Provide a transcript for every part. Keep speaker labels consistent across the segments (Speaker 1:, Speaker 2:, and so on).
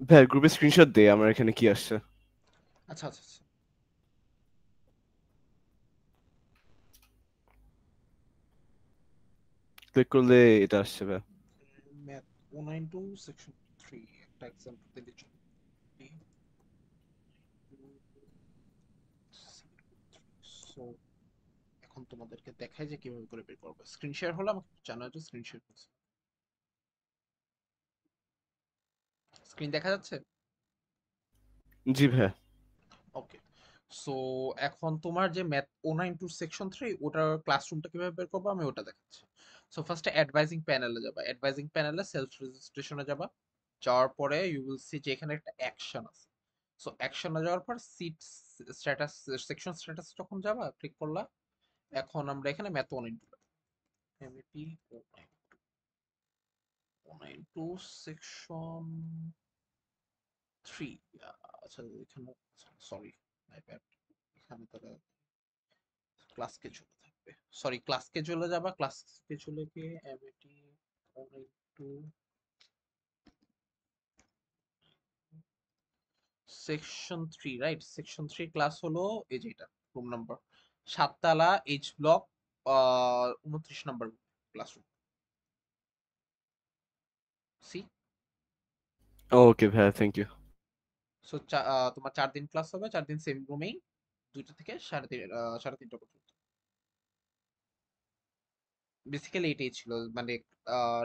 Speaker 1: ভাই গ্রুপে স্ক্রিনশট দে আমার এখানে কি আসছে।
Speaker 2: আচ্ছা আচ্ছা আচ্ছা।
Speaker 1: ক্লিক করলে এটা আসছে ভাই।
Speaker 2: ম্যাথ 092 সেকশন 3 একটা এক্সাম্পল দিলে চলো। সো এখন তোমাদেরকে দেখাই যে কিভাবে করে বের করবো। স্ক্রিন শেয়ার হলো, আমাকে জানাও যে স্ক্রিন শেয়ার হচ্ছে। স্ক্রিন দেখা যাচ্ছে?
Speaker 1: জি ভাই।
Speaker 2: ওকে। সো এখন তোমার যে ম্যাথ 092 সেকশন 3 ওটার ক্লাসরুমটা কিভাবে বের করবো আমি ওটা দেখাচ্ছি। সো ফার্স্টে অ্যাডভাইজিং প্যানেলে যাবা, অ্যাডভাইজিং প্যানেলে সেলফ রেজিস্ট্রেশনে যাবা। যাওয়ার পরে ইউ উইল সি যে এখানে একটা অ্যাকশন আছে। সো অ্যাকশনে যাওয়ার পর সিট স্ট্যাটাস, সেকশন স্ট্যাটাস যখন যাবা ক্লিক করলা। এখন আমরা এখানে ম্যাথ 192 এমএপি 192 সেকশন 3। আচ্ছা এখানে, সরি মাই ব্যাড, এখানে তাহলে ক্লাস স্কেজুলে থাকবে। সরি ক্লাস স্কেজুলে যাবা, ক্লাস স্কেজুলে গিয়ে MAT 192 section 3, right? Section 3 class হলো এই যে এটা, রুম নাম্বার 7 তলা H block 29 number classroom. C.
Speaker 1: Okay ভাই, থ্যাংক ইউ।
Speaker 2: সো তোমার 4 দিন ক্লাস হবে, 4 দিন সেম রুমেই, 2টা থেকে সাড়ে 3টা পর্যন্ত। বেসিক্যালি এটাই ছিল, মানে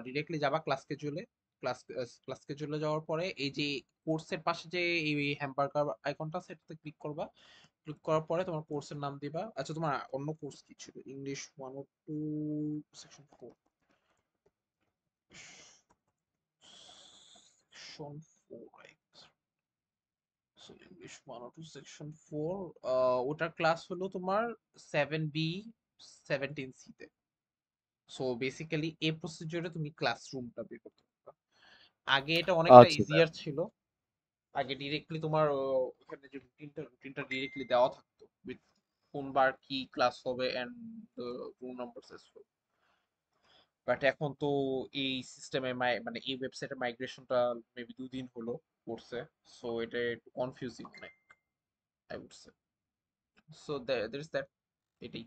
Speaker 2: ডিরেক্টলি যাবা ক্লাসকে চলে, ক্লাস ক্লাসকে চলে যাওয়ার পরে এই যে কোর্সের পাশে যে এই হ্যামবার্গার আইকনটা সেটাতে ক্লিক করবা। ক্লিক করার পরে তোমার কোর্সের নাম দিবা। আচ্ছা তোমার অন্য কোর্স কি ছিল? English 102 section 4, section 4, so English 102 section 4, ওটার ক্লাস হলো তোমার 7B 17C তে। সো বেসিক্যালি এই প্রসিডিওরে তুমি ক্লাসরুমটা বের করতে পারবা। আগে এটা অনেকটা
Speaker 1: আচ্ছা ভাই।
Speaker 2: ইজিয়ার ছিল। আগে ডিরেক্টলি তোমার ওখানে যে রুটিনটা ডিরেক্টলি দেওয়া থাকতো উইথ কোন বার কি ক্লাস হবে and room number as well. But এখন তো এই সিস্টেমে মানে এই ওয়েবসাইটের মাইগ্রেশনটা মেবি 2 দিন হলো করছে। সো এটা একটু কনফিউজিং অনেক, I would say. So that is that, এটাই।